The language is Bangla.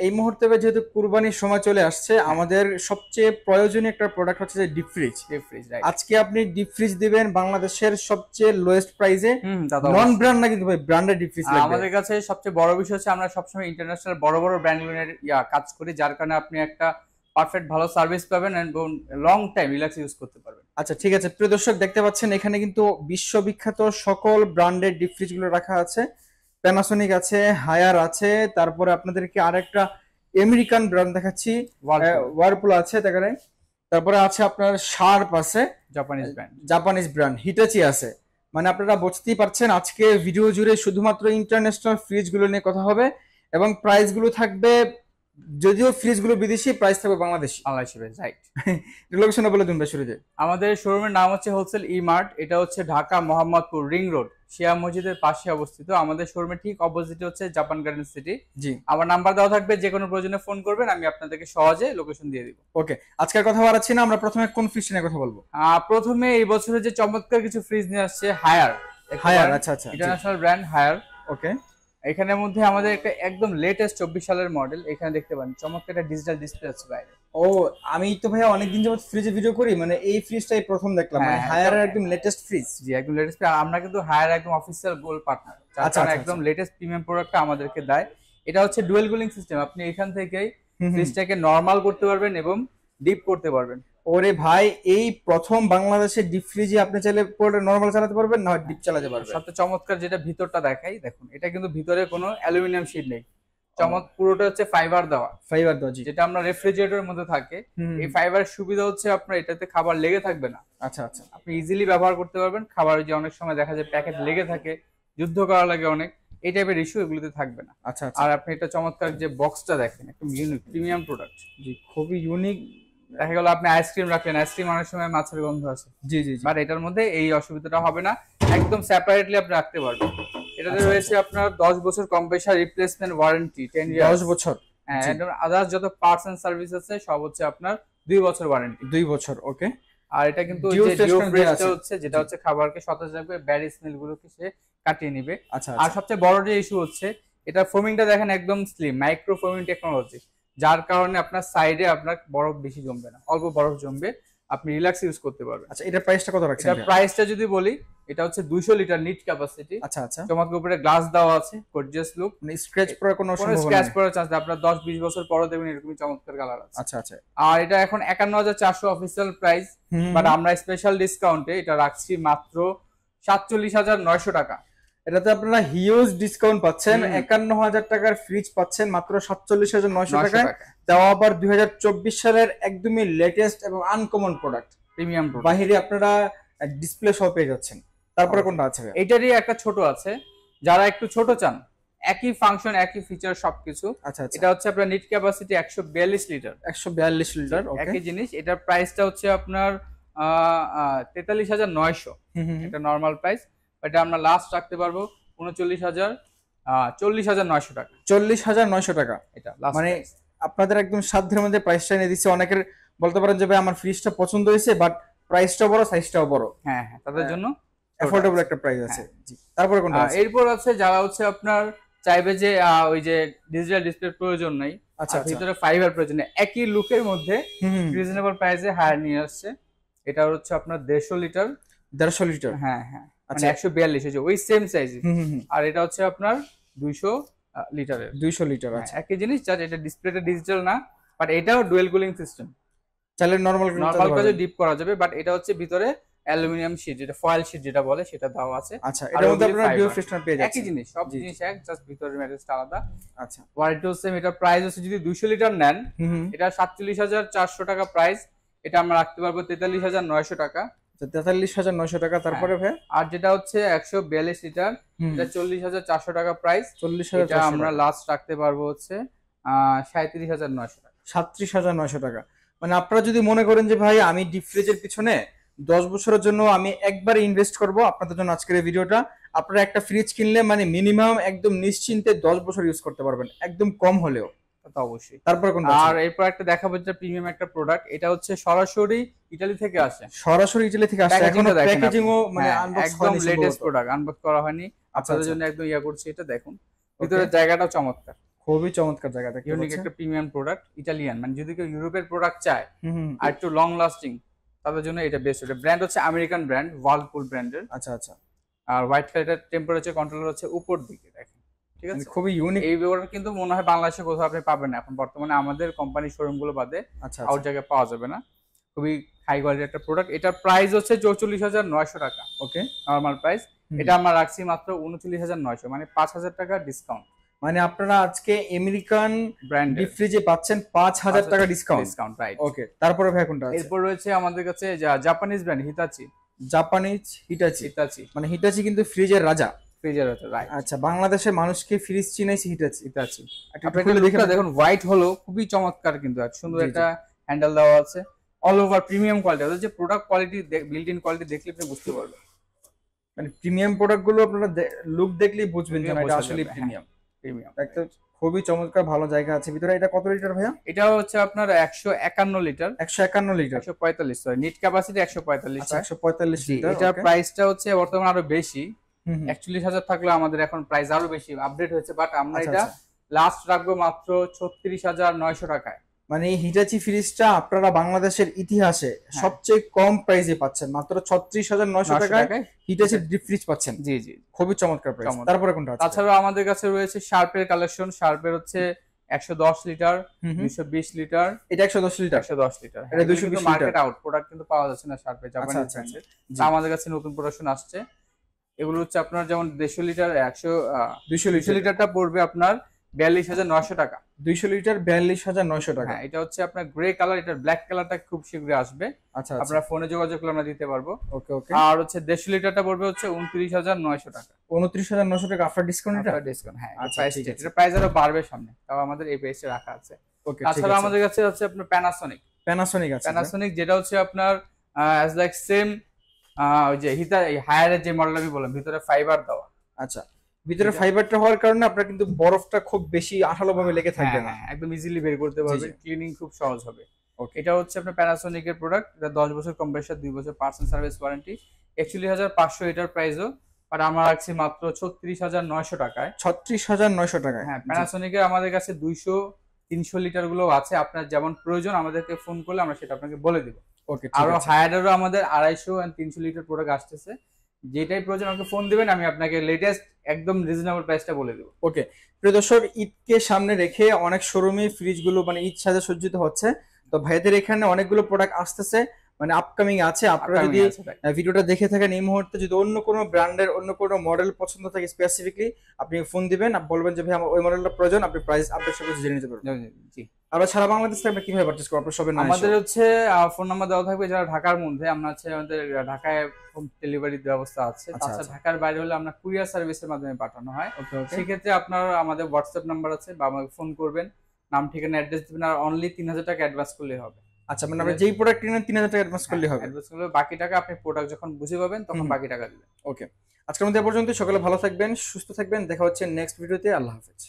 এই মুহূর্তে যেহেতু কুরবানির সময় চলে আসছে, আমাদের সবচেয়ে প্রয়োজনীয় একটা প্রোডাক্ট হচ্ছে যে deep fridge. Deep fridge, right. আজকে আপনি ডিপ ফ্রিজ দিবেন বাংলাদেশের সবচেয়ে লোয়েস্ট প্রাইসে, তা তো নন অবশ্যই। ব্র্যান্ড না কিন্তু ভাই, ব্র্যান্ডেড ডিপ ফ্রিজ লাগবে। আমাদের কাছে সবচেয়ে বড় বিষয় হচ্ছে আমরা সবসময় ইন্টারন্যাশনাল বড় বড় ব্র্যান্ডগুলোর কাজ করি, যার কারণে আপনি একটা পারফেক্ট ভালো সার্ভিস পাবেন এবং লং টাইম রিল্যাক্স ইউজ করতে পারবেন। আচ্ছা ঠিক আছে, প্রিয় দর্শক দেখতে পাচ্ছেন এখানে কিন্তু বিশ্ববিখ্যাত সকল ব্র্যান্ডের ডিপ ফ্রিজ গুলো রাখা আছে। প্যানাসোনিক আছে, হায়ার আছে, তারপরে আপনাদেরকে আরেকটা আমেরিকান ব্র্যান্ড দেখাচ্ছি, ওয়ারপুল আছে, তারপরে আছে আপনার শার্প আছে, জাপানিজ ব্র্যান্ড হিটাচি আছে। মানে আপনারা বুঝতেই পারছেন আজকে ভিডিও জুড়ে শুধুমাত্র ইন্টারন্যাশনাল ফ্রিজ গুলো নিয়ে কথা হবে এবং প্রাইস গুলো থাকবে, যদিও ফ্রিজ গুলো বিদেশি, প্রাইস থাকবে বাংলাদেশি। রাইট। লোকেশনটা বলে দিন ভাই শুরুতে। আমাদের শোরুমের নাম হচ্ছে হোলসেল ই মার্ট। এটা হচ্ছে ঢাকা মোহাম্মদপুর রিং রোড শিয়া মসজিদের পাশে অবস্থিত। আমাদের শোরুমের ঠিক অপোজিটে হচ্ছে জাপান গার্ডেন সিটি। জি, আমার নাম্বার দেওয়া থাকবে, যে কোনো প্রয়োজনে ফোন করবেন, আমি আপনাদেরকে সহজে লোকেশন দিয়ে দিব। ওকে, আজকের কথা বাড়াচ্ছি না, আমরা প্রথমে কোন ফ্রিজ নিয়ে কথা বলবো? প্রথমে এই বছরে যে চমৎকার কিছু ফ্রিজ নিয়ে আসছে হায়ার। আচ্ছা আচ্ছা, ইন্টারন্যাশনাল ব্র্যান্ড হায়ার। ওকে, এখানের মধ্যে আমাদের একটা একদম লেটেস্ট 24 সালের মডেল। এখানে দেখতে পারেন চমৎকার একটা ডিজিটাল ডিসপ্লে আছে বাইরে। ও, আমি তো ভাইয়া অনেকদিন যাবত ফ্রিজে ভিডিও করি, মানে এই ফ্রিজটাই প্রথম দেখলাম, মানে হায়ারের একদম লেটেস্ট ফ্রিজ। জি, একদম লেটেস্ট। আমরা কিন্তু হায়ার একদম অফিসিয়াল গোল্ড পার্টনার, আচ্ছা, একদম লেটেস্ট প্রিমিয়াম প্রোডাক্টটা আমাদেরকে দেয়। এটা হচ্ছে ডুয়েল কুলিং সিস্টেম। আপনি এখান থেকেই ফ্রিজটাকে নরমাল করতে পারবেন এবং ডিপ করতে পারবেন। ওরে ভাই, এই প্রথম বাংলাদেশের ডিপ ফ্রিজে আপনি চাইলে পুরোটা নরমাল চালাতে পারবেন, না ডিপ চালাতে পারবেন। সবচেয়ে চমৎকার যেটা ভিতরটা দেখাই, দেখুন এটা কিন্তু ভিতরে কোনো অ্যালুমিনিয়াম শীট নেই, পুরোটা হচ্ছে ফাইবার দেওয়া। যেটা আমরা রেফ্রিজারেটরের মধ্যে থাকে। এই ফাইবারের সুবিধা হচ্ছে আপনার এটাতে খাবার লেগে থাকবে না। আচ্ছা আচ্ছা, আপনি ইজিলি ব্যবহার করতে পারবেন। খাবার যে অনেক সময় দেখা যায় প্যাকেট লেগে থাকে, যুদ্ধ করা লাগে অনেক, এই টাইপের ইস্যু এগুলোতে থাকবে না। আচ্ছা। আর আপনি এটা চমৎকার যে বক্সটা দেখেন, একদম ইউনিক প্রিমিয়াম প্রোডাক্ট। জি, খুবই ইউনিক। দেখা গেল আপনি আইসক্রিম রাখলেন, আইসক্রিম অনেক সময় মাছের গন্ধ আছে। জি জি, বাট এটার মধ্যে এই অসুবিধাটা হবে না, একদম সেপারেটলি আপনি রাখতে পারবেন। এটাতে রয়েছে আপনার 10 বছর কম্প্রেসার রিপ্লেসমেন্ট ওয়ারেন্টি, 10 ইয়ার্স। 10 বছর। হ্যাঁ, একদম আদার্স যত পার্টস এন্ড সার্ভিস আছে সব হচ্ছে আপনার 2 বছর ওয়ারেন্টি। 2 বছর, ওকে। আর এটা কিন্তু হচ্ছে যেটা হচ্ছে খাবারকে সতেজ রাখবে, ব্যাড স্মেল গুলোকে সে কাটিয়ে নিবে। আচ্ছা, আর সবচেয়ে বড় যে ইস্যু হচ্ছে, এটা ফোমিংটা দেখেন একদম স্লিম, মাইক্রো ফোমিং টেকনোলজি, যার কারণে আপনার সাইডে আপনার বরফ বেশি জমবে না, অল্প বরফ জমবে, আপনি রিল্যাক্স ইউজ করতে পারবেন। আচ্ছা, এটার প্রাইসটা কত রাখছেন? এটার প্রাইসটা যদি বলি, এটা হচ্ছে 200 লিটার নিট ক্যাপাসিটি। আচ্ছা আচ্ছা, চমৎকার উপরে গ্লাস দেওয়া আছে, গর্জিয়াস লুক। মানে স্ক্র্যাচ পড়ার কোনো সম্ভাবনা স্ক্র্যাচ পড়ার চান্স নেই। আপনার 10-20 বছর পরে দেখবেন এরকমই চমৎকার কালার আছে। আচ্ছা আচ্ছা। আর এটা এখন 51,400 অফিসিয়াল প্রাইস, বাট আমরা স্পেশাল ডিসকাউন্টে এটা রাখছি মাত্র 47,900 টাকা। এটাতে আপনারা হিউজ ডিসকাউন্ট পাচ্ছেন, 51,000 টাকার ফ্রিজ পাচ্ছেন মাত্র 47,900 টাকায়, তাও আবার 2024 সালের একদমই লেটেস্ট এবং আনকমন প্রোডাক্ট, প্রিমিয়াম প্রোডাক্ট। বাহিরে আপনারা ডিসপ্লে সহ পেয়ে যাচ্ছেন। তারপরে কোনটা আছে? এটারই একটা ছোট আছে, যারা একটু ছোট চান, একই ফাংশন একই ফিচার সবকিছু। আচ্ছা, এটা হচ্ছে আপনার নিট ক্যাপাসিটি 142 লিটার। 142 লিটার, একই জিনিস। এটার প্রাইসটা হচ্ছে আপনার 43,900। এটা নরমাল প্রাইস। এটা আমরা লাস্ট রাখতে পারবো 40,900 টাকা। 40,900 টাকা এটা মানে আপনাদের একদম সাধ্যের মধ্যে প্রাইসটা এনে দিচ্ছে। অনেকের বলতে পারেন যে ভাই আমার ফ্রিজটা পছন্দ হয়েছে, বাট প্রাইসটাও বড়, সাইজটাও বড়। হ্যাঁ হ্যাঁ, তাদের জন্য অ্যাফোর্ডেবল একটা প্রাইস আছে। জি, তারপরে কোনটা আছে? এরপর আছে যারা হচ্ছে আপনার চাইবে যে ওই যে ডিজিটাল ডিসপ্লে প্রয়োজন নাই, আচ্ছা, ভিতরে ফাইবার প্রয়োজন নেই, একই লুকের মধ্যে রিজনেবল প্রাইসে হায়ার নিয়ে আসছে। এটা হচ্ছে আপনার 150 লিটার। 150 লিটার, হ্যাঁ হ্যাঁ, মানে 142 হচ্ছে ওই সেম সাইজ। আর এটা হচ্ছে আপনার 200 লিটারের। 200 লিটার, আচ্ছা। একই জিনিস, যার এটা ডিসপ্লেটা ডিজিটাল না, বাট এটাও ডুয়েল কুলিং সিস্টেম। চাইলে নরমাল কাজে ডিপ করা যাবে, বাট এটা হচ্ছে ভিতরে অ্যালুমিনিয়াম শীট, যেটা ফয়েল শীট যেটা বলে, সেটা দেওয়া আছে। আচ্ছা, এর মধ্যে আপনারা ডিও ফ্রেশনার পেয়ে যাচ্ছেন। একই জিনিস, সব জিনিস এক, জাস্ট ভিতরের ম্যাটেরিয়ালটা আলাদা। আচ্ছা, ওয়ারেন্টিও সেম। এটা প্রাইস হচ্ছে যদি 200 লিটার নেন, এটা 47,400 টাকা প্রাইস। এটা আমরা রাখতে পারবো 43,900 টাকা। 43,900 টাকা। তারপরে ভাই, আর যেটা হচ্ছে 142 লিটার, এটা 40,400 টাকা প্রাইস। 40,400 আমরা লাস্ট রাখতে পারবো হচ্ছে 37,900 টাকা। 37,900 টাকা। মানে আপনারা যদি মনে করেন যে ভাই আমি ডিপ ফ্রিজের পিছনে 10 বছরের জন্য আমি একবারে ইনভেস্ট করব, আপনাদের জন্য আজকের এই ভিডিওটা। আপনারা একটা ফ্রিজ কিনলে মানে মিনিমাম একদম নিশ্চিন্তে 10 বছর ইউজ করতে পারবেন, একদম কম হলেও। তা অবশ্যই। তারপর কোনটা? আর এরপর একটা দেখাবো, যেটা প্রিমিয়াম একটা প্রোডাক্ট। এটা হচ্ছে সরাসরি ইতালি থেকে আসে। সরাসরি ইতালি থেকে আসে। এখনো প্যাকেজিংও মানে আনবক্স একদম লেটেস্ট প্রোডাক্ট, আনবক্স করা হয়নি। আপনাদের জন্য একদম করছি। এটা দেখুন, ভিতরের জায়গাটাও চমৎকার, খুবই চমৎকার জায়গা দেখতে ইউনিক পাচ্ছেন। একটা প্রিমিয়াম প্রোডাক্ট, ইটালিয়ান, মানে যদি কেউ ইউরোপের প্রোডাক্ট চায় হুম। আর একটু লং লাস্টিং, তাদের জন্য এটা বেস্ট। এটা ব্র্যান্ড হচ্ছে আমেরিকান ব্র্যান্ড, ওয়ার্লপুল ব্র্যান্ডের। আচ্ছা। আর হোয়াইট কালারের টেম্পারেচার কন্ট্রোলার হচ্ছে উপর দিকে, দেখেন, ঠিক আছে, খুবই ইউনিক। এই প্রোডাক্ট কিন্তু মনে হয় বাংলাদেশে কোথাও আপনি পাবেন না এখন বর্তমানে, আমাদের কোম্পানির শোরুম গুলো বাদে আউট জায়গায় পাওয়া যাবে না। খুবই হাই কোয়ালিটির একটা প্রোডাক্ট। এটার প্রাইস হচ্ছে 44,900 টাকা, ওকে, নরমাল প্রাইস। এটা আমরা রাখছি মাত্র 39,900, মানে 5,000 টাকা ডিসকাউন্ট। মানে আপনারা আজকে আমেরিকান ব্র্যান্ড ডিপ ফ্রিজে পাচ্ছেন 5,000 টাকা ডিসকাউন্ট, রাইট। ওকে, তারপরে ভাই কোনটা আছে? এরপর রয়েছে আমাদের কাছে জাপানিজ ব্র্যান্ড হিতাচি। জাপানিজ হিটাচি, মানে হিটাচি কিন্তু ফ্রিজের রাজা। ফ্রিজের রাজা, রাইট। আচ্ছা, বাংলাদেশের মানুষকে ফ্রিজ চিনাইছে হিটাচি। আপনি দেখুন হোয়াইট হলো খুবই চমৎকার, কিন্তু সুন্দর একটা হ্যান্ডেল দেওয়া আছে, অল ওভার প্রিমিয়াম কোয়ালিটি। অর্থাৎ যে product quality, built in quality দেখলে আপনি বুঝতে পারবেন, মানে প্রিমিয়াম প্রোডাক্ট গুলো আপনারা লুক দেখলেই বুঝবেন যে এটা আসলে প্রিমিয়াম। একটা খুবই চমৎকার ভালো জায়গা আছে ভিতরে। এটা কত লিটার ভাইয়া? এটা হচ্ছে আপনার 151 litre. 151 litre, 145, sorry, net capacity 145। 145 litre. এটা প্রাইসটা হচ্ছে বর্তমানে আরো বেশি, 41,000 থাকলে আমাদের এখন প্রাইস আরো বেশি আপডেট হয়েছে, বাট আমরা এটা লাস্ট রাখবো মাত্র 36,900 টাকায়। মানে এই হিটাচি ফ্রিজটা আপনারা বাংলাদেশের ইতিহাসে সবচেয়ে কম প্রাইসে পাচ্ছেন, মাত্র 36,900 টাকায় হিটাচি ডিপ ফ্রিজ পাচ্ছেন। জি, খুবই চমৎকার প্রাইস। তারপরে কোনটা আছে? তাছাড়া আমাদের কাছে রয়েছে শার্পের কালেকশন। শার্পের হচ্ছে 110 লিটার, 220 লিটার। এটা 110 লিটার, 110 লিটার। এটা 220 লিটার। মার্কেট আউট প্রোডাক্ট কিন্তু পাওয়া যাচ্ছে না শার্পের, জাপানি ব্র্যান্ডের। আমাদের কাছে নতুন প্রোডাকশন আসছে। এগুলো হচ্ছে আপনার যেমন 150 লিটার, 200 লিটারটা পড়বে আপনার 42,900 টাকা। 200 লিটার 42,900 টাকা। হ্যাঁ, এটা হচ্ছে আপনার গ্রে কালার, এটা ব্ল্যাক কালারটা খুব শীঘ্রই আসবে। আচ্ছা, আপনারা ফোনে যোগাযোগ করলে আমরা দিতে পারবো। ওকে। আর হচ্ছে 150 লিটারটা পড়বে হচ্ছে 29,900 টাকা। 29,900 টাকা আফটার ডিসকাউন্ট। এটা ডিসকাউন্ট, হ্যাঁ। এটা প্রাইস আরো বাড়বে সামনে, তাও আমাদের এই প্রাইসে রাখা আছে। ওকে। তাছাড়া আমাদের কাছে আছে আপনার প্যানাসোনিক আছে। প্যানাসোনিক যেটা হচ্ছে আপনার অ্যাজ লাইক সেম ওই যে হায়ারের যে মডেল আমি বললাম, ভিতরে ফাইবার দেওয়া। আচ্ছা, ভিতরে ফাইবারটা হওয়ার কারণে আপনার কিন্তু বরফটা খুব বেশি আঠালো ভাবে লেগে থাকবে না, একদম ইজিলি বের করতে পারবেন, ক্লিনিং খুব সহজ হবে। এটা হচ্ছে আপনার প্যানাসোনিক এর প্রোডাক্ট। এটা 10 বছর কম্প্রেসার, 2 বছর পার্টস এন্ড সার্ভিস ওয়ারেন্টি। 41,500 এটার প্রাইসও, আর আমরা রাখছি মাত্র 36,900 টাকায়। 36,900 টাকায়। হ্যাঁ, প্যানাসোনিক এর আমাদের কাছে 200, 300 লিটার গুলো আছে। আপনার যেমন প্রয়োজন আমাদেরকে ফোন করলে আমরা সেটা আপনাকে বলে দিব। ওকে, আরো হায়ারেরও আমাদের 250 আর 300 লিটার প্রোডাক্ট আসতেছে। যেটাই প্রয়োজন আমাকে ফোন দিবেন, আমি আপনাকে লেটেস্ট একদম রিজনেবল প্রাইসটা বলে দেব। ওকে, প্রিয় দর্শক, ঈদকে সামনে রেখে অনেক শোরুমে ফ্রিজগুলো মানে ঈদ সাজে সজ্জিত হচ্ছে। তো ভাইদের এখানে অনেকগুলো প্রোডাক্ট আসতেছে, মানে আপকামিং আছে। আপনারা যদি ভিডিওটা দেখে থাকেন, এই মুহূর্তে যদি অন্য কোনো ব্র্যান্ডের অন্য কোনো মডেল পছন্দ থাকে স্পেসিফিকলি, আপনি ফোন দিবেন, বলবেন যে ভাই আমার ওই মডেলটা প্রয়োজন, আপনি প্রাইস আপডেট সব কিছু জেনে নিতে পারবেন। জি। আমরা সারা বাংলাদেশ থেকে আমরা কিভাবে পারচেজ করব? আপনার সবের নাম আমাদের হচ্ছে ফোন নাম্বার দেওয়া থাকবে। যারা ঢাকার মধ্যে, আমরা হচ্ছে আমাদের ঢাকায় হোম ডেলিভারির ব্যবস্থা আছে। তাছাড়া ঢাকার বাইরে হলে আমরা কুরিয়ার সার্ভিসের মাধ্যমে পাঠানো হয়। সেক্ষেত্রে আপনার আমাদের হোয়াটসঅ্যাপ নাম্বার আছে, বা আমাকে ফোন করবেন, নাম ঠিকানা অ্যাড্রেস দিবেন, আর অনলি 3,000 টাকা অ্যাডভান্স করলেই হবে। আচ্ছা, মানে আমরা যেই প্রোডাক্ট কিনেন 3,000 টাকা অ্যাডভান্স করলে হবে। অ্যাডভান্স করলে বাকি টাকা আপনি প্রোডাক্ট যখন বুঝে পাবেন তখন বাকি টাকা দিবেন। ওকে, আজকের মধ্যে এ পর্যন্ত। সকলে ভালো থাকবেন, সুস্থ থাকবেন, দেখা হচ্ছে নেক্সট ভিডিওতে। আল্লাহ হাফেজ।